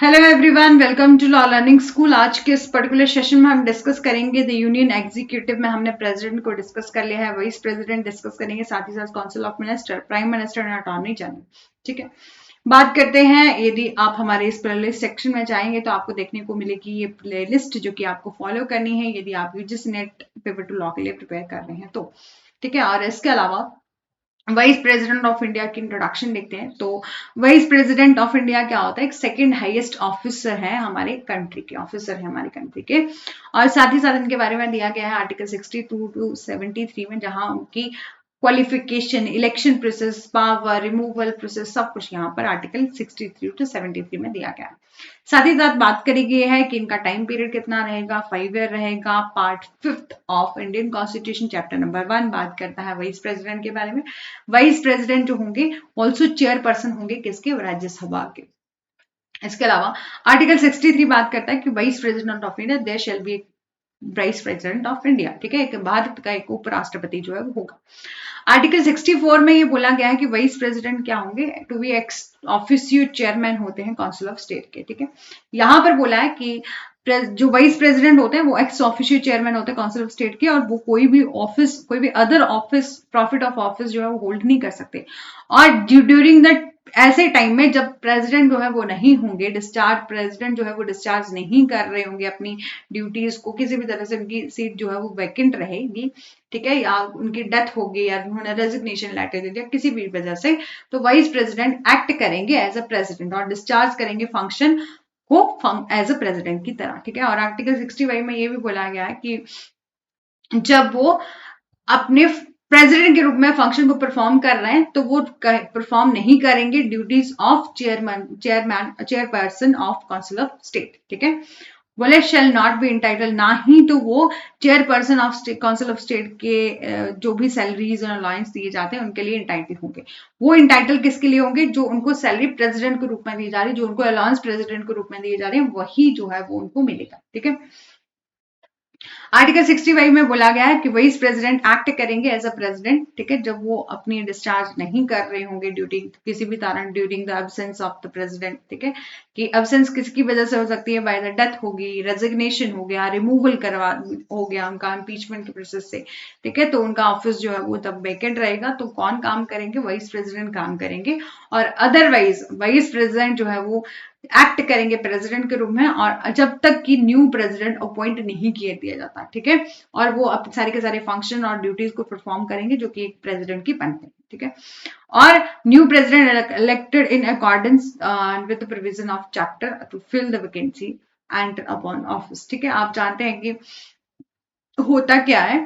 Hello everyone, welcome to law learning school. आज के इस पर्टिकुलर सेशन में हम डिस्कस करेंगे द यूनियन एग्जीक्यूटिव में हमने प्रेसिडेंट को डिस्कस कर लिया है, वाइस प्रेसिडेंट डिस्कस करेंगे, साथ ही साथ council of minister, prime minister and attorney general. ठीक है, बात करते हैं। यदि आप हमारे इस प्लेलिस्ट सेक्शन में जाएंगे तो आपको देखने को मिलेगी ये प्लेलिस्ट जो कि आपको फॉलो करनी है यदि आप UGC net paper two law के लिए प्रिपेयर कर रहे हैं तो। ठीक है, और इसके अलावा वाइस प्रेसिडेंट ऑफ इंडिया की इंट्रोडक्शन देखते हैं। तो वाइस प्रेसिडेंट ऑफ इंडिया क्या होता है? एक सेकंड हाईएस्ट ऑफिसर है हमारे कंट्री के, ऑफिसर है हमारी कंट्री के। और साथ ही साथ इनके बारे में दिया गया है आर्टिकल 62 टू 73 में, जहां उनकी qualification, election process, power, removal process, सब कुछ यहाँ पर आर्टिकल 63 टू 73 में दिया गया है। साथ ही साथ बात करी गई है कि इनका टाइम पीरियड कितना रहेगा, 5 ईयर रहेगा। Part 5 of Indian constitution chapter number 1 बात करता है वाइस प्रेसिडेंट के बारे में। वाइस प्रेसिडेंट जो होंगे ऑल्सो चेयरपर्सन होंगे किसके? राज्यसभा के। इसके अलावा आर्टिकल 63 बात करता है कि vice president of India there shall be vice president of India. ठीक है, एक भारत का एक उपराष्ट्रपति जो है वो होगा। आर्टिकल 64 में ये बोला गया है कि वाइस प्रेसिडेंट क्या होंगे? To be ex officio chairman होते हैं काउंसिल ऑफ स्टेट के। ठीक है, यहां पर बोला है कि जो वाइस प्रेसिडेंट होते हैं वो एक्स ऑफिशियो चेयरमैन होते हैं काउंसिल ऑफ स्टेट के, और वो कोई भी ऑफिस, कोई भी other office, profit of office जो है वो होल्ड नहीं कर सकते। और ड्यूरिंग द ऐसे टाइम में जब प्रेसिडेंट जो है वो नहीं होंगे, डिस्चार्ज, प्रेसिडेंट जो है वो डिस्चार्ज नहीं कर रहे होंगे अपनी ड्यूटीज को, किसी भी तरह से उनकी सीट जो है वो वैकेंट रहेगी, ठीक है, या उनकी डेथ होगी या उन्होंने रेजिग्नेशन लेटर दे दिया किसी भी वजह से, तो वाइस प्रेसिडेंट एक्ट करेंगे एज अ प्रेसिडेंट और डिस्चार्ज करेंगे फंक्शन को एज अ प्रेसिडेंट की तरह। ठीक है, और आर्टिकल 65 में ये भी बोला गया है कि जब वो अपने प्रेसिडेंट के रूप में फंक्शन को परफॉर्म कर रहे हैं तो वो परफॉर्म नहीं करेंगे duties of chairperson of council of state. ठीक है, बोले शेल नॉट बी इंटाइटल, ना ही तो वो chairperson of council of state के जो भी सैलरीज और अलाउंस दिए जाते हैं उनके लिए इंटाइटल होंगे। वो इंटाइटल किसके लिए होंगे? जो उनको सैलरी प्रेसिडेंट के रूप में दी जा रही है, जो उनको अलाउंस प्रेसिडेंट के रूप में दिए जा रहे हैं, वही जो है वो उनको मिलेगा। ठीक है, आर्टिकल 65 में बोला गया है कि वाइस प्रेसिडेंट एक्ट करेंगे एज अ प्रेसिडेंट। ठीक है, जब वो अपनी डिस्चार्ज नहीं कर रहे होंगे ड्यूटी किसी भी कारण, during the absence of the president. ठीक है, कि एब्सेंस किसकी वजह से हो सकती है? बाय द डेथ होगी, रेजिग्नेशन हो गया, रिमूवल करवा हो गया उनका इम्पीचमेंट के प्रोसेस से। ठीक है, तो उनका ऑफिस जो है वो तब वैकेंट रहेगा। तो कौन काम करेंगे? वाइस प्रेसिडेंट काम करेंगे। और अदरवाइज वाइस प्रेसिडेंट जो है वो एक्ट करेंगे प्रेसिडेंट के रूप में, और जब तक कि न्यू प्रेसिडेंट अपॉइंट नहीं किया दिया जाता। ठीक है, और वो अब सारे के सारे फंक्शन और ड्यूटीज को परफॉर्म करेंगे जो कि एक प्रेसिडेंट की बनते हैं। ठीक है, और new president elected in accordance with the provision of chapter to fill the vacancy and upon office. ठीक है, आप जानते हैं कि होता क्या है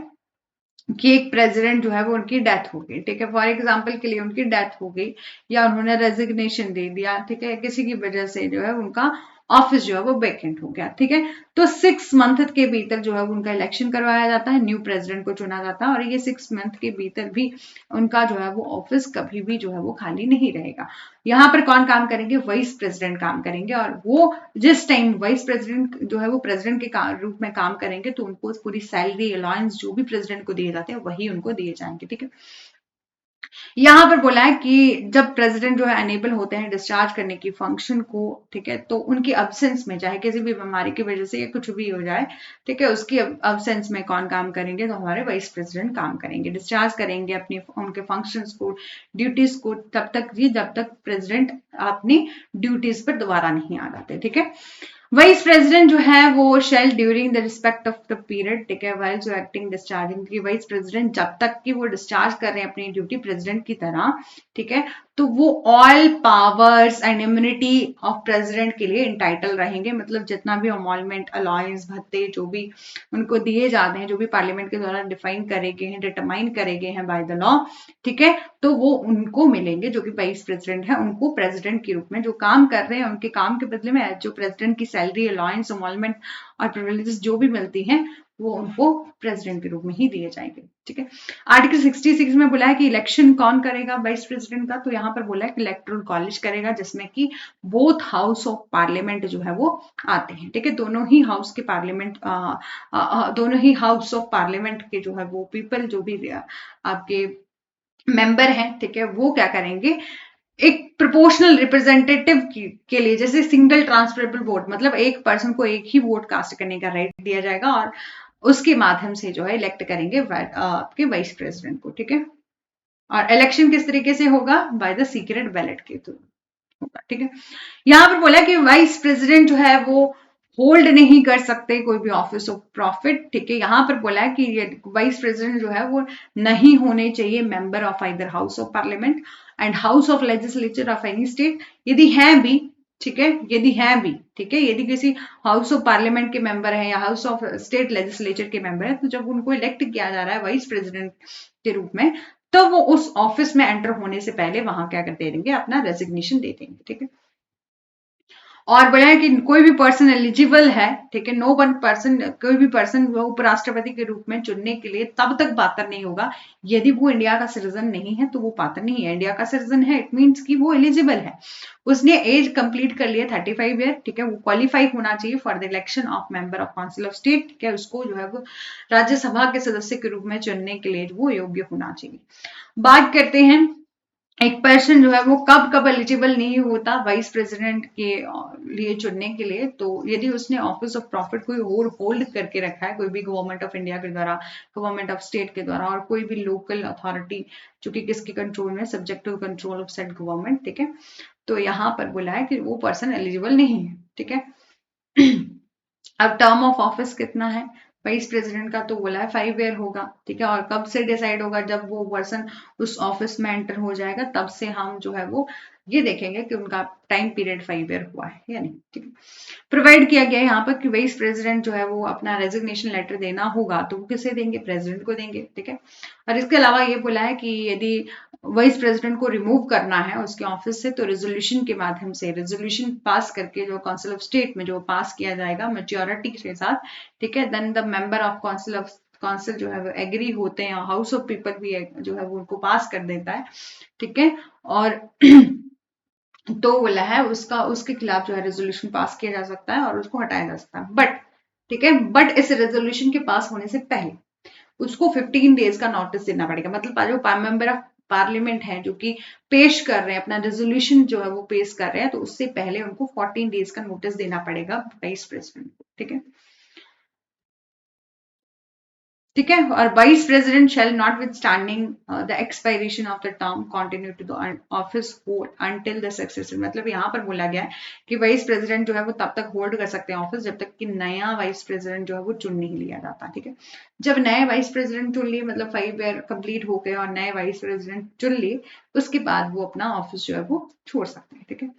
कि एक प्रेसिडेंट जो है वो उनकी डेथ हो गई। ठीक है, फॉर एग्जाम्पल के लिए उनकी डेथ हो गई या उन्होंने रेजिग्नेशन दे दिया। ठीक है, किसी की वजह से जो है उनका ऑफिस जो है वो वैकेंट हो गया। ठीक है, तो 6 मंथ के भीतर जो है उनका इलेक्शन करवाया जाता है, न्यू प्रेसिडेंट को चुना जाता है, और ये 6 मंथ के भीतर भी उनका जो है वो ऑफिस कभी भी जो है वो खाली नहीं रहेगा। यहाँ पर कौन काम करेंगे? वाइस प्रेसिडेंट काम करेंगे, और वो जिस टाइम वाइस प्रेसिडेंट जो है वो प्रेसिडेंट के रूप में काम करेंगे तो उनको पूरी सैलरी, अलाउंस जो भी प्रेसिडेंट को दिए जाते हैं वही उनको दिए जाएंगे। ठीक है, यहाँ पर बोला है कि जब प्रेसिडेंट जो है अनेबल होते हैं डिस्चार्ज करने की फंक्शन को, ठीक है, तो उनकी अब्सेंस में, चाहे किसी भी बीमारी की वजह से या कुछ भी हो जाए, ठीक है, उसकी अब्सेंस में कौन काम करेंगे? तो हमारे वाइस प्रेसिडेंट काम करेंगे, डिस्चार्ज करेंगे अपनी उनके फंक्शंस को, ड्यूटीज को, तब तक जी जब तक प्रेसिडेंट अपनी ड्यूटीज पर दोबारा नहीं आ जाते। ठीक है, वाइस प्रेसिडेंट जो है वो shall during the respect of the period, ठीक है, वाइल जो एक्टिंग डिस्चार्जिंग की वाइस प्रेसिडेंट जब तक कि वो डिस्चार्ज कर रहे हैं अपनी ड्यूटी प्रेसिडेंट की तरह, ठीक है, तो वो all powers and immunity of president के लिए इंटाइटल रहेंगे। मतलब जितना भी अमॉलमेंट, अलाउंस, भत्ते जो भी उनको दिए जाते हैं, जो भी पार्लियामेंट के द्वारा डिफाइन करे गए हैं, डिटरमाइन करे गए हैं बाय द लॉ, ठीक है, तो वो उनको मिलेंगे जो कि वाइस प्रेसिडेंट है। उनको प्रेसिडेंट के रूप में जो काम कर रहे हैं उनके काम के बदले में जो प्रेसिडेंट की सैलरी, अलाउंस, अमॉलमेंट और प्रिविलेजेस जो भी मिलती हैं वो उनको प्रेसिडेंट के रूप में ही दिए जाएंगे। ठीक है, आर्टिकल 66 में बोला है कि इलेक्शन कौन करेगा वाइस प्रेसिडेंट का? तो यहाँ पर बोला है कि इलेक्टोरल कॉलेज करेगा, जिसमें कि बोथ हाउस ऑफ पार्लियामेंट जो है वो आते हैं। ठीक है, दोनों ही हाउस के पार्लियामेंट, दोनों ही हाउस ऑफ पार्लियामेंट के जो है वो पीपल, जो भी आपके मेंबर हैं, ठीक है, वो क्या करेंगे? एक प्रोपोर्शनल रिप्रेजेंटेटिव के लिए, जैसे सिंगल ट्रांसफरेबल वोट, मतलब एक पर्सन को एक ही वोट कास्ट करने का राइट दिया जाएगा और उसके माध्यम से जो है इलेक्ट करेंगे आपके वाइस प्रेसिडेंट को, ठीक है। और इलेक्शन किस तरीके से होगा? बाय द सीक्रेट बैलेट के थ्रू होगा, ठीक है। यहाँ पर बोला कि वाइस प्रेसिडेंट जो है वो होल्ड नहीं कर सकते कोई भी ऑफिस ऑफ प्रॉफिट, ठीक है। यहाँ पर बोला है कि ये वाइस प्रेसिडेंट जो है वो नहीं होने चाहिए member of either house of parliament and house of legislature of any state. यदि हैं भी, ठीक है, यदि हैं भी, ठीक है, यदि किसी हाउस ऑफ पार्लियामेंट के मेंबर हैं या हाउस ऑफ स्टेट लेजिस्लेचर के मेंबर हैं, तो जब उनको इलेक्ट किया जा रहा है वाइस प्रेसिडेंट के रूप में, तो वो उस ऑफिस में एंटर होने से पहले वहां क्या कर दे देंगे? अपना रेजिग्नेशन दे देंगे, ठीक है। और बोला है कि कोई भी पर्सन एलिजिबल है, ठीक है, नो वन पर्सन, कोई भी पर्सन वो उपराष्ट्रपति के रूप में चुनने के लिए तब तक पात्र नहीं होगा यदि वो इंडिया का सिटीजन नहीं है, तो वो पात्र नहीं है। इंडिया का सिटीजन है, इट मीन्स कि वो एलिजिबल है, उसने एज कंप्लीट कर लिया 35 ईयर, ठीक है, वो क्वालिफाई होना चाहिए for the election of member of council of state, ठीक है, उसको जो है वो राज्यसभा के सदस्य के रूप में चुनने के लिए वो योग्य होना चाहिए। बात करते हैं एक पर्सन जो है वो कब कब एलिजिबल नहीं होता वाइस प्रेसिडेंट के लिए चुनने के लिए, तो यदि उसने ऑफिस ऑफ प्रॉफिट कोई और होल्ड करके रखा है, कोई भी गवर्नमेंट ऑफ इंडिया के द्वारा, गवर्नमेंट ऑफ स्टेट के द्वारा, और कोई भी लोकल अथॉरिटी जो कि किसके कंट्रोल में, subject to control of set government, ठीक है, तो यहाँ पर बोला है कि वो पर्सन एलिजिबल नहीं है, ठीक है। अब टर्म ऑफ ऑफिस कितना है वाइस प्रेसिडेंट का? तो बोला है 5 ईयर होगा, ठीक है। और कब से डिसाइड होगा? जब वो पर्सन उस ऑफिस में एंटर हो जाएगा, तब से हम जो है वो ये देखेंगे कि उनका टाइम पीरियड 5 ईयर हुआ है या नहीं, ठीक है। प्रोवाइड किया गया है यहाँ पर कि वाइस प्रेसिडेंट जो है वो अपना रेजिग्नेशन लेटर देना होगा, तो वो किसे देंगे? प्रेसिडेंट को देंगे, ठीक है। और इसके अलावा ये बोला है कि यदि वाइस प्रेसिडेंट को रिमूव करना है उसके ऑफिस से, तो रेजोल्यूशन के माध्यम से, रेजोल्यूशन पास करके जो काउंसिल ऑफ स्टेट में जो पास किया जाएगा मेजोरिटी के साथ, ठीक है, then the member of council जो है वो एग्री होते हैं, हाउस ऑफ पीपल भी जो है वो उनको पास कर देता है, ठीक है। और तो बोला है उसका, उसके खिलाफ जो है रेजोल्यूशन पास किया जा सकता है और उसको हटाया जा सकता है, बट, ठीक है, बट इस रेजोल्यूशन के पास होने से पहले उसको 15 डेज का नोटिस देना पड़ेगा। मतलब जो मेंबर ऑफ पार्लियामेंट है जो कि पेश कर रहे हैं अपना रेजोल्यूशन जो है वो पेश कर रहे हैं, तो उससे पहले उनको 14 डेज का नोटिस देना पड़ेगा वाइस प्रेसिडेंट को, ठीक है, ठीक है। और vice president shall not with standing the expiration of the term continue to the office hold until the successor. मतलब यहाँ पर बोला गया है कि वाइस प्रेसिडेंट जो है वो तब तक होल्ड कर सकते हैं ऑफिस जब तक कि नया वाइस प्रेसिडेंट जो है वो चुन नहीं लिया जाता, ठीक है। जब नए वाइस प्रेसिडेंट चुन लिए, मतलब 5 ईयर कंप्लीट हो गए और नए वाइस प्रेसिडेंट चुन लिए, उसके बाद वो अपना ऑफिस जो है वो छोड़ सकते हैं, ठीक है।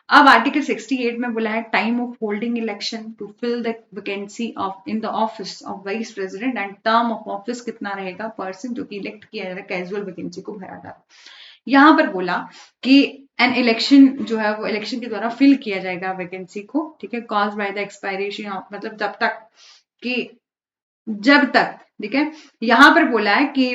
अब आर्टिकल 68 में बोला है time of holding election to fill the vacancy of in the office of vice president and term of office कितना रहेगा? पर्सन जो कि इलेक्ट किया जा रहा है, कैजुअल वैकेंसी को भरा जा रहा है। यहाँ पर बोला कि एन इलेक्शन जो है वो इलेक्शन के द्वारा फिल किया जाएगा वैकेंसी को, ठीक है, cause by the expiration of, मतलब जब तक कि, जब तक, ठीक है, यहाँ पर बोला है कि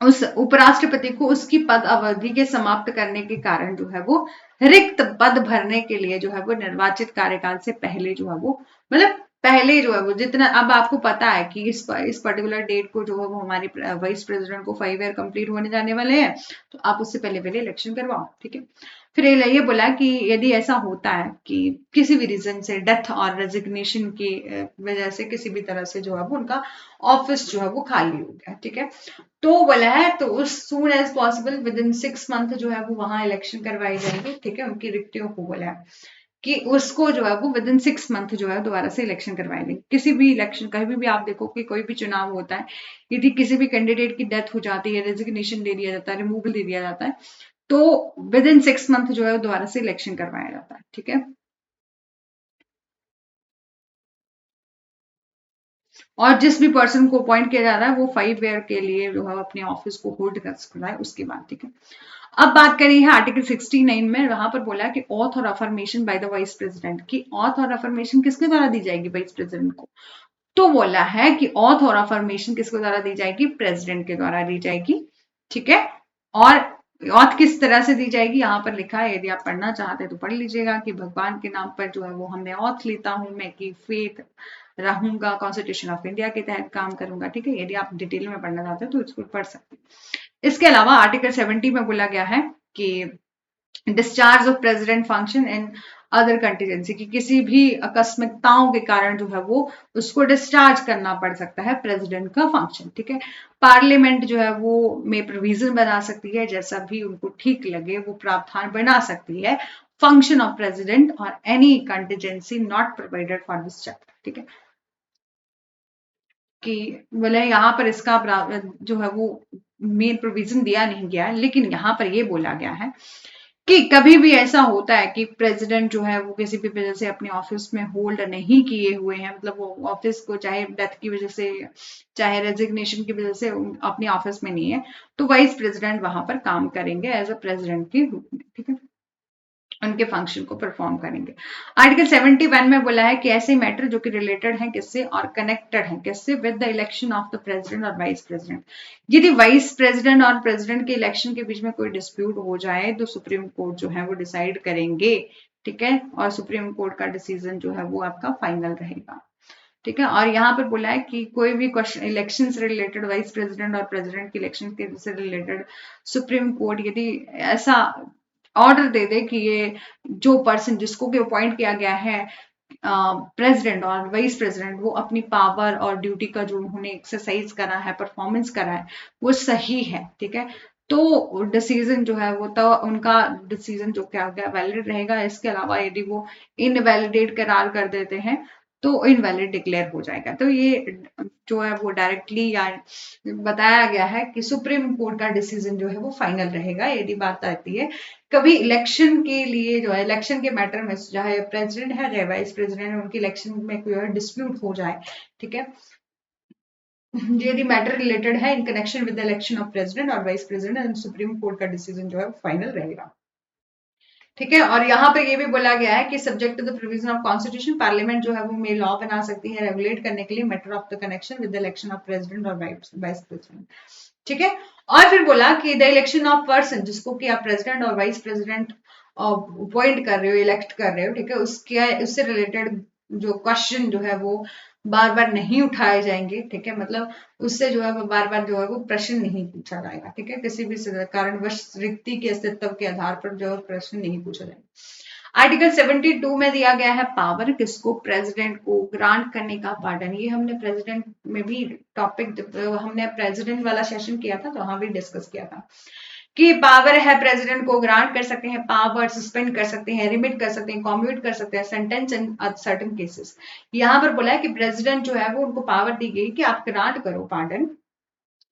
उस उपराष्ट्रपति को उसकी पद अवधि के समाप्त करने के कारण जो है वो रिक्त पद भरने के लिए जो है वो निर्वाचित कार्यकाल से पहले जो है वो, मतलब पहले जो है वो जितना, अब आपको पता है कि इस पर्टिकुलर डेट को जो है वो हमारे वाइस प्रेसिडेंट को 5 ईयर कंप्लीट होने जाने वाले हैं, तो आप उससे पहले पहले इलेक्शन करवाओ, ठीक है। फिर ये बोला कि यदि ऐसा होता है कि किसी भी रीजन से डेथ और रेजिग्नेशन की वजह से किसी भी तरह से जो है वो उनका ऑफिस जो है वो खाली हो गया, ठीक है, तो बोला है तो उस soon as possible within 6 month जो है वो वहां इलेक्शन करवाई जाएगी, ठीक है, उनकी रिक्तियों को बोला है कि उसको जो है वो विद इन 6 मंथ जो है दोबारा से इलेक्शन करवाई जाएगी। किसी भी इलेक्शन, कहीं भी आप देखो कि कोई भी चुनाव होता है, यदि किसी भी कैंडिडेट की डेथ हो जाती है, रेजिग्नेशन दे दिया जाता है, रिमूवल दे दिया जाता है, तो विद इन 6 मंथ जो है दोबारा से इलेक्शन करवाया जाता है, ठीक है। और जिस भी पर्सन को अपॉइंट किया जा रहा है वो 5 ईयर के लिए जो है अपने ऑफिस को होल्ड कर सकता है उसके बाद, ठीक है। अब बात करें है आर्टिकल 69 में, वहां पर बोला है कि ऑथ और affirmation by the vice president की, ऑथ और अफर्मेशन किसके द्वारा दी जाएगी? वाइस प्रेसिडेंट को। तो बोला है कि ऑथ और अफर्मेशन किसके द्वारा दी जाएगी? प्रेसिडेंट के द्वारा दी जाएगी, ठीक है। और ऑथ किस तरह से दी जाएगी यहाँ पर लिखा है, यदि आप पढ़ना चाहते हैं तो पढ़ लीजिएगा कि भगवान के नाम पर जो है वो हमने ऑथ लेता हूं मैं कि फेथ रहूंगा, कॉन्स्टिट्यूशन ऑफ इंडिया के तहत काम करूंगा, ठीक है। यदि आप डिटेल में पढ़ना चाहते हैं तो इसको पढ़ सकते हैं। इसके अलावा आर्टिकल 70 में बोला गया है कि discharge of president function in other contingency, की किसी भी आकस्मिकताओं के कारण जो है वो उसको डिस्चार्ज करना पड़ सकता है प्रेसिडेंट का फंक्शन, ठीक है। पार्लियामेंट जो है वो में प्रोविजन बना सकती है, जैसा भी उनको ठीक लगे वो प्रावधान बना सकती है फंक्शन ऑफ प्रेसिडेंट और any contingency not provided for this chapter, ठीक है। कि बोले यहाँ पर इसका जो है वो मेन प्रोविजन दिया नहीं गया है, लेकिन यहाँ पर ये बोला गया है कि कभी भी ऐसा होता है कि प्रेसिडेंट जो है वो किसी भी वजह से अपने ऑफिस में होल्ड नहीं किए हुए हैं, मतलब वो ऑफिस को चाहे डेथ की वजह से चाहे रेजिग्नेशन की वजह से अपने ऑफिस में नहीं है, तो वाइस प्रेसिडेंट वहां पर काम करेंगे एज अ प्रेसिडेंट के रूप में, ठीक है, उनके फंक्शन को परफॉर्म करेंगे। आर्टिकल 71 में बोला है कि ऐसे मैटर जो कि रिलेटेड हैं किससे और कनेक्टेड हैं किससे, with the election of the president और वाइस प्रेसिडेंट। यदि वाइस प्रेसिडेंट और प्रेसिडेंट के इलेक्शन के बीच में कोई डिस्प्यूट हो जाए तो सुप्रीम कोर्ट जो है वो डिसाइड करेंगे, ठीक है, और सुप्रीम कोर्ट का डिसीजन जो है वो आपका फाइनल रहेगा, ठीक है। और यहाँ पर बोला है कि कोई भी क्वेश्चन इलेक्शन से रिलेटेड, वाइस प्रेसिडेंट और प्रेसिडेंट के इलेक्शन के से रिलेटेड सुप्रीम कोर्ट यदि ऐसा ऑर्डर दे दे कि ये जो पर्सन जिसको भी अपॉइंट किया गया है प्रेसिडेंट और वाइस प्रेसिडेंट, वो अपनी पावर और ड्यूटी का जो उन्होंने एक्सरसाइज करा है, परफॉर्मेंस करा है, वो सही है, ठीक है, तो डिसीजन जो है वो तो उनका डिसीजन जो क्या गया वैलिड रहेगा। इसके अलावा यदि वो इनवैलिडेट करार कर देते हैं तो इनवैलिड डिक्लेयर हो जाएगा। तो ये जो है वो डायरेक्टली या बताया गया है कि सुप्रीम कोर्ट का डिसीजन जो है वो फाइनल रहेगा यदि बात आती है कभी इलेक्शन के लिए, जो है इलेक्शन के मैटर में, चाहे प्रेसिडेंट है चाहे वाइस प्रेसिडेंट है, उनकी इलेक्शन में कोई डिस्प्यूट हो जाए, ठीक है, यदि मैटर रिलेटेड है in connection with the election of president और वाइस प्रेसिडेंट, सुप्रीम कोर्ट का डिसीजन जो है वो फाइनल रहेगा, ठीक है। और यहाँ पे ये भी बोला गया है कि subject to the provision of constitution, parliament जो है वो में लॉ बना सकती है रेगुलेट करने के लिए matter of the connection with the election of president और वाइस प्रेसिडेंट, ठीक है। और फिर बोला कि द इलेक्शन ऑफ पर्सन, जिसको कि आप प्रेसिडेंट और वाइस प्रेसिडेंट अपॉइंट कर रहे हो, इलेक्ट कर रहे हो, ठीक है, उससे रिलेटेड जो क्वेश्चन जो है वो बार बार नहीं उठाए जाएंगे, ठीक है, मतलब उससे जो है वो बार बार जो है वो प्रश्न नहीं पूछा जाएगा, ठीक है, किसी भी कारणवश रिक्ति के अस्तित्व के आधार पर जो है प्रश्न नहीं पूछा जाएगा। आर्टिकल 72 में दिया गया है पावर किसको, प्रेसिडेंट को ग्रांट करने का पार्डन। ये हमने प्रेसिडेंट में भी टॉपिक, हमने प्रेसिडेंट वाला सेशन किया था तो वहां भी डिस्कस किया था कि पावर है प्रेसिडेंट को ग्रांट कर सकते हैं पावर, सस्पेंड कर सकते हैं, रिमिट कर सकते हैं, कॉम्यूट कर सकते हैं, सेंटेंस इन सर्टेन केसेस। यहाँ पर बोला है कि प्रेसिडेंट जो है वो उनको पावर दी गई कि आप ग्रांट करो पार्डन,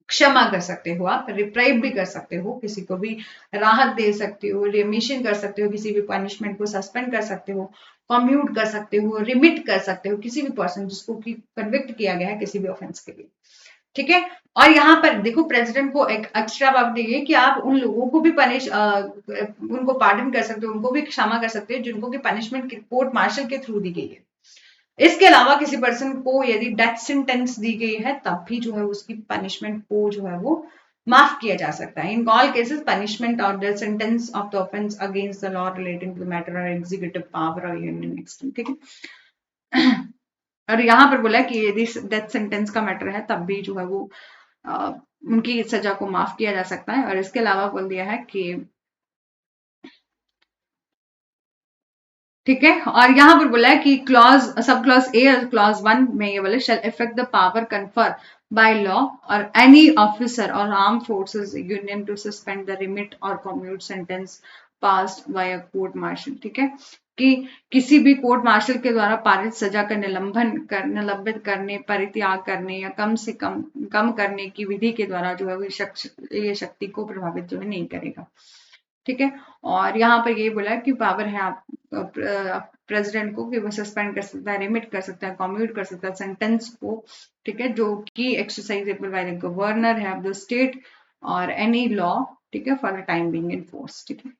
क्षमा कर सकते हो, आप रिप्राइव भी कर सकते हो, किसी को भी राहत दे सकते हो, रिमिशन कर सकते हो, किसी भी पनिशमेंट को सस्पेंड कर सकते हो, कम्यूट कर सकते हो, रिमिट कर सकते हो किसी भी पर्सन जिसको कि कन्विक्ट किया गया है किसी भी ऑफेंस के लिए, ठीक है। और यहाँ पर देखो प्रेसिडेंट को एक एक्स्ट्रा पावर दी गई कि आप उन लोगों को भी उनको पार्डन कर सकते हो, उनको भी क्षमा कर सकते हो जिनको की पनिशमेंट कोर्ट मार्शल के थ्रू दी गई है। इसके अलावा किसी पर्सन को यदि डेथ सेंटेंस दी गई है तब भी जो है उसकी पनिशमेंट को जो है वो माफ किया जा सकता है। इन ऑल केसेस पनिशमेंट और death sentence of the offence against the law relating to the matter और एग्जीक्यूटिव पावर और यूनियन एक्सटेंट, ठीक है। और यहाँ पर बोला कि यदि डेथ सेंटेंस का मैटर है तब भी जो है वो उनकी सजा को माफ किया जा सकता है। और इसके अलावा बोल दिया है कि ठीक है, और यहाँ पर बोला है कि क्लॉज सब क्लॉज ए और क्लॉज 1 में ये बोले shall affect the power conferred by law और एनी ऑफिसर और arm forces union to suspend the remit और commute sentence passed by a court martial, ठीक है, कि किसी भी कोर्ट मार्शल के द्वारा पारित सजा का निलंबित करने, परित्याग करने या कम करने की विधि के द्वारा जो है वो ये शक्ति को प्रभावित जो है नहीं करेगा, ठीक है। और यहाँ पर ये बोला कि पावर है आप प्रेसिडेंट को कि वो सस्पेंड कर सकता है, रिमिट कर सकता है, कम्यूट कर सकता है सेंटेंस को, ठीक है, जो कि एक्सरसाइजेबल बाय द गवर्नर है ऑफ द स्टेट और एनी लॉ, ठीक है, for the time being in force, ठीक है।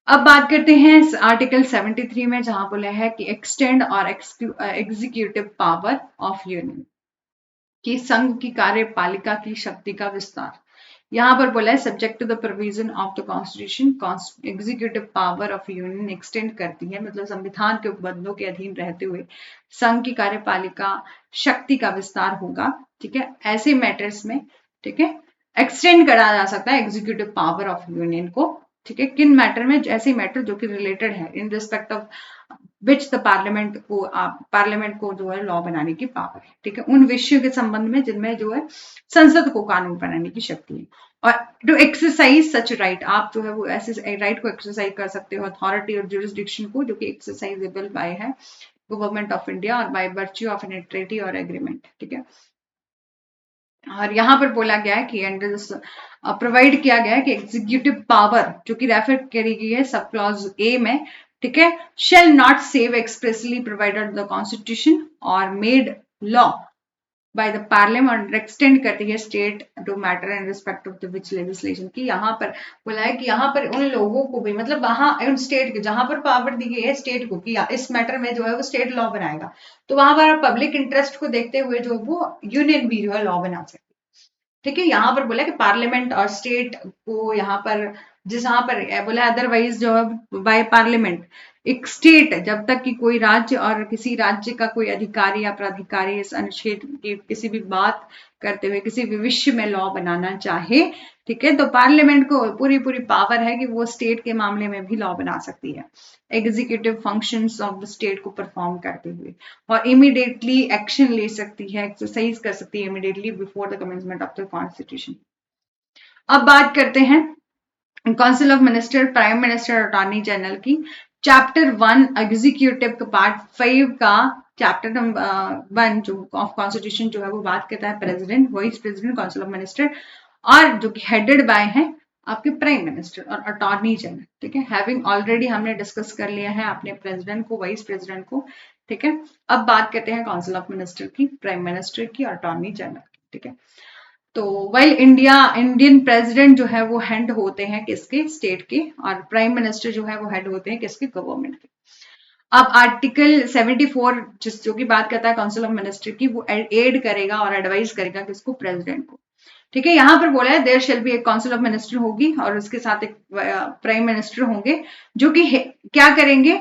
अब बात करते हैं आर्टिकल 73 में जहां बोला है कि एक्सटेंड और एग्जीक्यूटिव पावर ऑफ यूनियन, कि संघ की कार्यपालिका की शक्ति का विस्तार। यहाँ पर बोला है subject to the provision of the constitution executive power of union extend करती है, मतलब संविधान के उपबंधों के अधीन रहते हुए संघ की कार्यपालिका शक्ति का विस्तार होगा, ठीक है, ऐसे मैटर्स में, ठीक है, एक्सटेंड करा जा सकता है एग्जीक्यूटिव पावर ऑफ यूनियन को ठीक है, किन मैटर में, ऐसे मैटर जो कि रिलेटेड है इन respect of which the parliament को जो है लॉ बनाने की पावर है, ठीक है, उन विषयों के संबंध में जिनमें जो है संसद को कानून बनाने की शक्ति है। और टू एक्सरसाइज सच राइट, आप जो है वो ऐसे राइट को एक्सरसाइज कर सकते हो, अथॉरिटी और जुरिस्डिक्शन को, जो कि एक्सरसाइजेबल बाय है गवर्नमेंट ऑफ इंडिया और by virtue of an treaty और एग्रीमेंट, ठीक है। और यहाँ पर बोला गया है कि अंडर प्रोवाइड किया गया है कि एग्जीक्यूटिव पावर जो कि रेफर करी गई है सब क्लॉज ए में, ठीक है, shall not save expressly provided the constitution और made law by the parliament extend करती है state to matter in respect of the which legislation की। यहाँ पर बोला है कि यहाँ पर उन लोगों को भी, मतलब वहां उन स्टेट के जहां पर पावर दी गई है स्टेट को कि इस मैटर में जो है वो स्टेट लॉ बनाएगा, तो वहां पर पब्लिक इंटरेस्ट को देखते हुए जो वो यूनियन भी जो है लॉ बना सकती है, ठीक है। यहाँ पर बोला कि पार्लियामेंट और स्टेट को यहाँ पर जहाँ पर बोला अदरवाइज जो है बाय पार्लियामेंट एक स्टेट जब तक कि कोई राज्य और किसी राज्य का कोई अधिकारी या प्राधिकारी इस अनुच्छेद की किसी भी बात करते हुए किसी भी विषय में लॉ बनाना चाहे, ठीक है, तो पार्लियामेंट को पूरी पूरी पावर है कि वो स्टेट के मामले में भी लॉ बना सकती है executive functions of the state को परफॉर्म करते हुए, और इमीडिएटली एक्शन ले सकती है, एक्सरसाइज कर सकती है immediately before the commencement of the constitution. अब बात करते हैं council of minister, prime minister, attorney general की। चैप्टर 1 एग्जीक्यूटिव का पार्ट 5 का चैप्टर नंबर 1 जो ऑफ कॉन्स्टिट्यूशन जो है वो बात करता है president, vice president, council of minister, और जो कि हेडेड बाय है आपके प्राइम मिनिस्टर और अटॉर्नी जनरल, ठीक है। हैविंग ऑलरेडी हमने डिस्कस कर लिया है अपने प्रेसिडेंट को, वाइस प्रेसिडेंट को, ठीक है। अब बात करते हैं काउंसिल ऑफ मिनिस्टर की, प्राइम मिनिस्टर की, अटॉर्नी जनरल की, ठीक है। तो वाइल इंडियन प्रेसिडेंट जो है वो हेड होते हैं किसके, स्टेट के, और प्राइम मिनिस्टर जो है वो हेड होते हैं किसके, गवर्नमेंट के। अब आर्टिकल 74 जो की बात करता है काउंसिल ऑफ मिनिस्टर की, वो एड करेगा और एडवाइस करेगा किसको, प्रेसिडेंट को, ठीक है। यहाँ पर बोला है देयर शेल बी एक काउंसिल ऑफ मिनिस्टर होगी और उसके साथ एक प्राइम मिनिस्टर होंगे जो कि क्या करेंगे,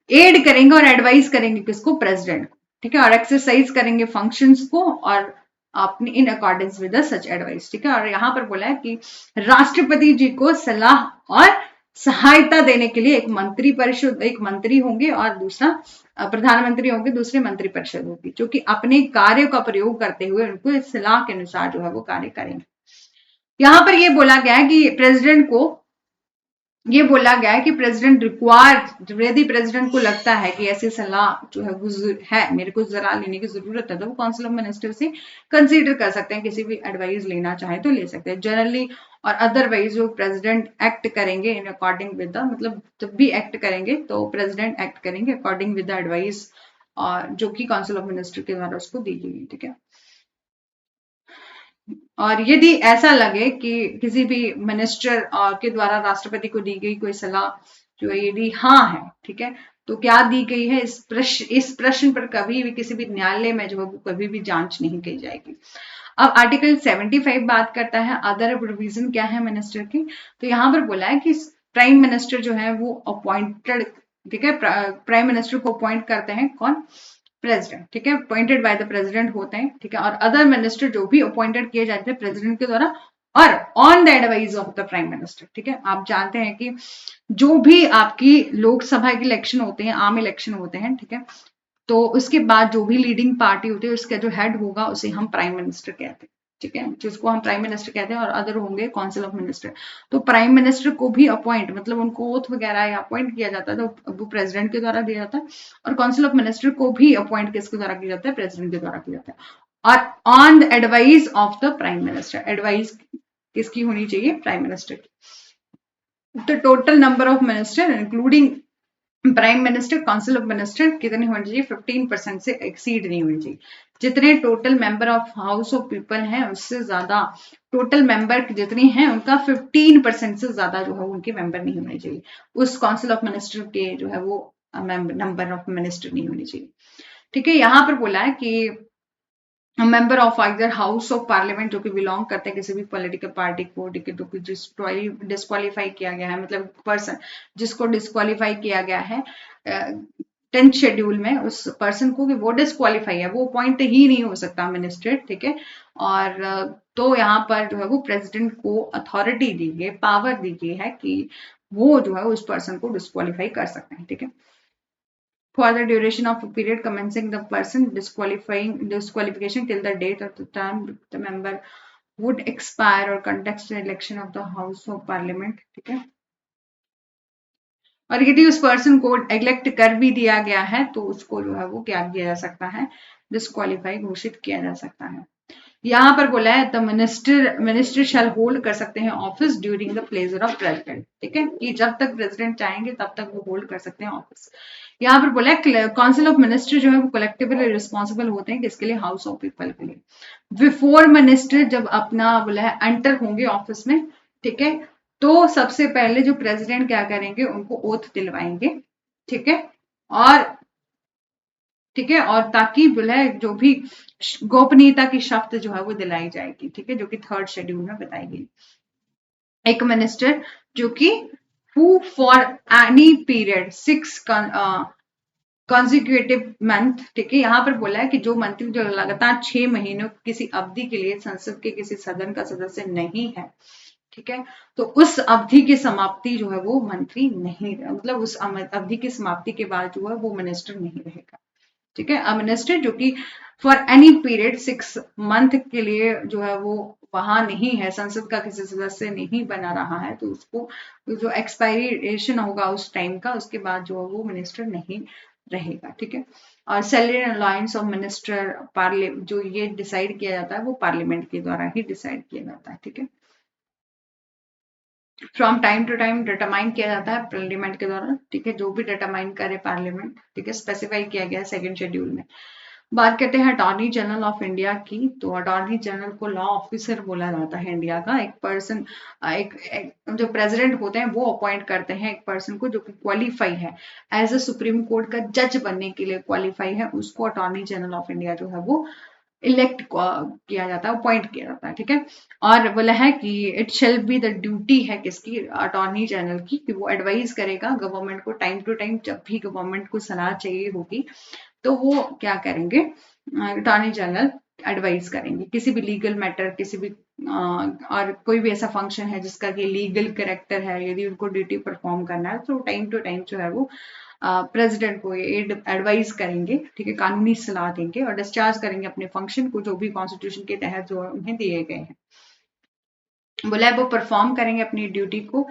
एड करेंगे और एडवाइस करेंगे किसको, प्रेसिडेंट को, ठीक है, और एक्सरसाइज करेंगे फंक्शंस को और अपनी इन अकॉर्डेंस विद सच एडवाइस, ठीक है। और यहाँ पर बोला है कि राष्ट्रपति जी को सलाह और सहायता देने के लिए एक मंत्री परिषद, एक मंत्री होंगे और दूसरा प्रधानमंत्री होंगे, दूसरे मंत्री परिषद होगी जो कि अपने कार्य का प्रयोग करते हुए उनको इस सलाह के अनुसार जो है वो कार्य करेंगे। यहाँ पर ये बोला गया है कि प्रेसिडेंट को, ये बोला गया है कि प्रेसिडेंट रिक्वायर्ड, यदि प्रेसिडेंट को लगता है कि ऐसी सलाह जो है मेरे को जरा लेने की जरूरत है, तो वो काउंसिल ऑफ मिनिस्टर से कंसीडर कर सकते हैं, किसी भी एडवाइस लेना चाहे तो ले सकते हैं जनरली, और अदरवाइज जो प्रेसिडेंट एक्ट करेंगे इन अकॉर्डिंग विद द, मतलब जब भी एक्ट करेंगे तो प्रेसिडेंट एक्ट करेंगे अकॉर्डिंग विद द एडवाइस और जो कि काउंसिल ऑफ मिनिस्टर के द्वारा उसको दी गई, ठीक है। और यदि ऐसा लगे कि किसी भी मिनिस्टर के द्वारा राष्ट्रपति को दी गई कोई सलाह जो है यदि हाँ है, ठीक है, तो क्या दी गई है, इस प्रश्न पर कभी भी किसी भी न्यायालय में जो है वो कभी भी जांच नहीं की जाएगी। अब आर्टिकल 75 बात करता है अदर प्रोविजन क्या है मिनिस्टर की, तो यहाँ पर बोला है कि प्राइम मिनिस्टर जो है वो अपॉइंटेड, ठीक है, प्राइम मिनिस्टर को अपॉइंट करते हैं कौन, प्रेसिडेंट, ठीक है, अपॉइंटेड बाय द प्रेसिडेंट होते हैं, ठीक है। और अदर मिनिस्टर जो भी अपॉइंटेड किए जाते हैं प्रेसिडेंट के द्वारा और on the advice of the prime minister, ठीक है। आप जानते हैं कि जो भी आपकी लोकसभा के इलेक्शन होते हैं, आम इलेक्शन होते हैं, ठीक है, तो उसके बाद जो भी लीडिंग पार्टी होती है उसका जो हेड होगा उसे हम प्राइम मिनिस्टर कहते हैं, ठीक है, जिसको हम प्राइम मिनिस्टर कहते हैं, और अदर होंगे काउंसिल ऑफ मिनिस्टर। तो प्राइम मिनिस्टर को भी अपॉइंट, मतलब उनको ओथ वगैरह या अपॉइंट किया जाता है तो वो प्रेसिडेंट के द्वारा दिया जाता है, और काउंसिल ऑफ मिनिस्टर को भी अपॉइंट किसके द्वारा किया जाता है, प्रेसिडेंट के द्वारा किया जाता है, और on the advice of the prime minister, advice किसकी होनी चाहिए, प्राइम मिनिस्टर की। The total number of minister including prime minister, council of minister कितनी होनी चाहिए, 15% से एक्सीड नहीं होनी चाहिए। जितने total member of house of people हैं उससे ज्यादा, टोटल मेंबर जितने हैं उनका 15% से ज्यादा जो है उनके मेंबर नहीं होने चाहिए, उस काउंसिल ऑफ मिनिस्टर के जो है वो नंबर ऑफ मिनिस्टर नहीं होने चाहिए, ठीक है। यहाँ पर बोला है कि member of either house of parliament जो कि बिलोंग करते हैं किसी भी पॉलिटिकल पार्टी को, जो कि डिस्क्वालीफाई किया गया है, मतलब पर्सन जिसको डिस्क्वालीफाई किया गया है 10th शेड्यूल में, उस पर्सन को कि वो डिस्क्वालीफाई है, वो अपॉइंट ही नहीं हो सकता मिनिस्टर, ठीक है। और तो यहाँ पर जो है वो प्रेसिडेंट को अथॉरिटी दी गई, पावर दी गई है कि वो जो है उस पर्सन को डिस्क्वालीफाई कर सकते हैं, ठीक है। For the duration of period commencing the person disqualification till the date of the term the member would expire or contest the election of the House of Parliament, ठीक है। और यदि उस पर्सन को इलेक्ट कर भी दिया गया है तो उसको जो है वो क्या किया जा सकता है, डिस्क्वालीफाई घोषित किया जा सकता है। यहाँ पर बोला है द मिनिस्टर शैल होल्ड कर सकते हैं office during the pleasure of president, ठीक है, कि जब तक प्रेसिडेंट चाहेंगे तब तक वो होल्ड कर सकते हैं ऑफिस। यहाँ पर बोला है काउंसिल ऑफ मिनिस्टर जो है वो कलेक्टिवली रिस्पॉन्सिबल होते हैं किसके लिए, हाउस ऑफ पीपल के लिए। बिफोर मिनिस्टर जब अपना बोला है एंटर होंगे ऑफिस में, ठीक है, तो सबसे पहले जो प्रेसिडेंट क्या करेंगे, उनको ओथ दिलवाएंगे, ठीक है, और ठीक है, और ताकि बोला है जो भी गोपनीयता की शर्त जो है वो दिलाई जाएगी, ठीक है, जो कि 3rd शेड्यूल में बताई गई। एक मिनिस्टर जो कि who for any period 6 consecutive month, ठीक है, यहाँ पर बोला है कि जो मंत्री जो लगातार 6 महीनों किसी अवधि के लिए संसद के किसी सदन का सदस्य नहीं है, ठीक है, तो उस अवधि की समाप्ति जो है वो मंत्री नहीं, मतलब उस अवधि की समाप्ति के बाद जो है वो मिनिस्टर नहीं रहेगा, ठीक है। अ मिनिस्टर जो कि फॉर एनी पीरियड 6 मंथ के लिए जो है वो वहां नहीं है, संसद का किसी सदस्य नहीं बना रहा है, तो उसको जो एक्सपायरेशन होगा उस टाइम का, उसके बाद जो है वो मिनिस्टर नहीं रहेगा, ठीक है। और salary and allowance of minister जो ये डिसाइड किया जाता है वो पार्लियामेंट के द्वारा ही डिसाइड किया जाता है, ठीक है। From time to time determine किया जाता है पार्लियामेंट के द्वारा, ठीक है, जो भी डिटरमाइन करे पार्लियामेंट, ठीक है, स्पेसिफाई किया गया है 2nd शेड्यूल में। बात करते हैं अटॉर्नी जनरल ऑफ इंडिया की, तो अटॉर्नी जनरल को लॉ ऑफिसर बोला जाता है इंडिया का। एक पर्सन एक जो प्रेसिडेंट होते हैं वो अपॉइंट करते हैं एक पर्सन को जो कि क्वालिफाई है एज अ सुप्रीम कोर्ट का जज बनने के लिए क्वालिफाई है, उसको अटॉर्नी जनरल ऑफ इंडिया जो है वो इलेक्ट किया जाता है, अपॉइंट किया जाता है, ठीक है। और बोला है कि it shall be the duty है किसकी, अटॉर्नी जनरल की, कि वो एडवाइज करेगा गवर्नमेंट को टाइम टू टाइम, जब भी गवर्नमेंट को सलाह चाहिए होगी तो वो क्या करेंगे, अटॉर्नी जनरल एडवाइस करेंगे किसी भी लीगल मैटर, किसी भी और कोई भी ऐसा फंक्शन है जिसका कि लीगल करेक्टर है, यदि उनको ड्यूटी परफॉर्म करना है तो टाइम टू टाइम जो है वो प्रेसिडेंट को एडवाइस करेंगे, ठीक है, कानूनी सलाह देंगे और डिस्चार्ज करेंगे अपने फंक्शन को जो भी कॉन्स्टिट्यूशन के तहत जो उन्हें दिए गए हैं। बोला है वो परफॉर्म करेंगे अपनी ड्यूटी को।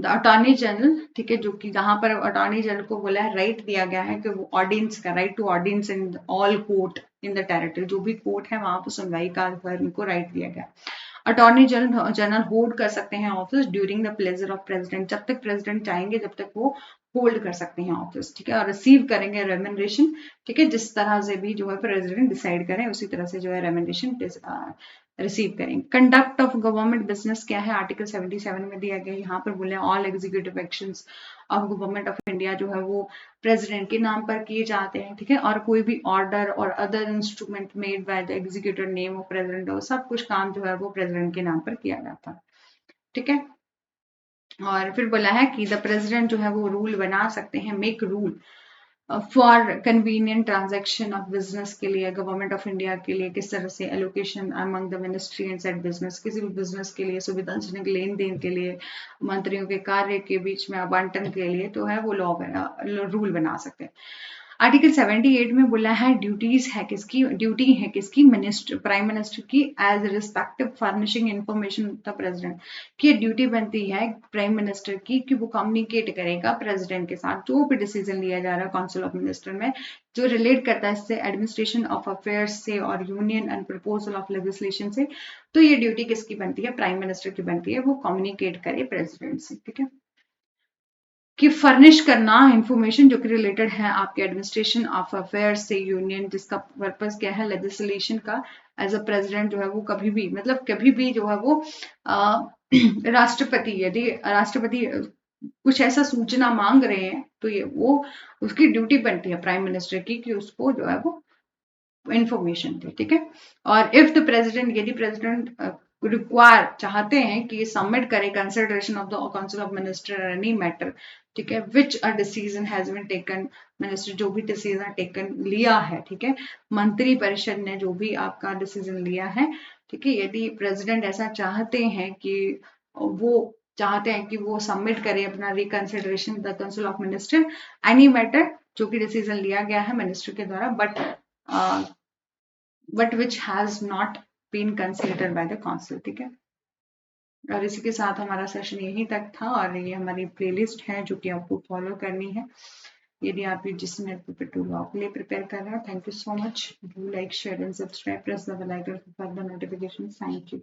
अटॉर्नी जनरल, ठीक है, जो कि जहां पर अटॉर्नी जनरल को बोला है राइट दिया गया है कि वो ऑडियंस का right to audience in all court in the territory, जो भी कोर्ट है वहां पर सुनवाई का उनको राइट दिया गया। अटॉर्नी जनरल होल्ड कर सकते हैं office during the pleasure of president, जब तक प्रेसिडेंट चाहेंगे जब तक वो होल्ड कर सकते हैं ऑफिस, ठीक है, और रिसीव करेंगे रेम्यूनरेशन, ठीक है, जिस तरह से भी जो है प्रेसिडेंट डिसाइड करें उसी तरह से जो है रेम्यूनरेशन रिसीव करेंगे। कंडक्ट ऑफ गवर्नमेंट बिजनेस क्या है, आर्टिकल 77 में दिया गया, यहाँ पर बोले all executive actions of government of India जो है वो प्रेसिडेंट के नाम पर किए जाते हैं, ठीक है, और कोई भी ऑर्डर और other instrument made by the executive name of president, और सब कुछ काम जो है वो प्रेसिडेंट के नाम पर किया जाता है, ठीक है। और फिर बोला है कि द प्रेसिडेंट जो है वो रूल बना सकते हैं, make rule for convenient transaction of business के लिए, गवर्नमेंट ऑफ इंडिया के लिए किस तरह से allocation among the ministry and set business, किसी भी बिजनेस के लिए सुविधाजनक लेन देन के लिए, मंत्रियों के कार्य के बीच में आवंटन के लिए तो है वो लॉ रूल बना सकते हैं। आर्टिकल 78 में बोला है ड्यूटीज है किसकी, ड्यूटी है किसकी, मिनिस्टर प्राइम मिनिस्टर की as respective furnishing information the president, की ड्यूटी बनती है प्राइम मिनिस्टर की कि वो कम्युनिकेट करेगा प्रेसिडेंट के साथ जो भी डिसीजन लिया जा रहा है काउंसिल ऑफ मिनिस्टर में, जो रिलेट करता है इससे एडमिनिस्ट्रेशन ऑफ अफेयर्स से और union and proposal of legislation से, तो ये ड्यूटी किसकी बनती है, प्राइम मिनिस्टर की बनती है, वो कम्युनिकेट करे प्रेसिडेंट से, ठीक है, कि फर्निश करना इंफॉर्मेशन जो कि रिलेटेड है आपके एडमिनिस्ट्रेशन ऑफ अफेयर्स से यूनियन, जिसका पर्पस क्या है लेजिस्लेशन का। एज अ प्रेसिडेंट जो है वो कभी भी मतलब कभी भी जो है वो राष्ट्रपति, यदि राष्ट्रपति कुछ ऐसा सूचना मांग रहे हैं तो ये वो उसकी ड्यूटी बनती है प्राइम मिनिस्टर की कि उसको जो है वो इंफॉर्मेशन थे, ठीक है। और इफ द प्रेसिडेंट, यदि प्रेसिडेंट रिक्वायर चाहते हैं कि सबमिट करे consideration of the council of minister any matter, ठीक है, which a decision has been taken, minister जो भी डिसीजन टेकन लिया है, ठीक है, मंत्री परिषद ने जो भी आपका डिसीजन लिया है, ठीक है, यदि प्रेसिडेंट ऐसा चाहते हैं कि वो चाहते हैं कि वो सबमिट करें अपना reconsideration the council of minister any matter जो कि डिसीजन लिया गया है मिनिस्टर के द्वारा but which has not been considered by the council. ठीक है, और इसी के साथ हमारा सेशन यहीं तक था और ये हमारी प्लेलिस्ट है जो कि आपको फॉलो करनी है यदि आप यूजीसी नेट पेपर 2 लॉ के लिए प्रिपेयर कर रहे हो। Thank you so much. Do like, share and subscribe, press the bell icon for further notification. Thank you.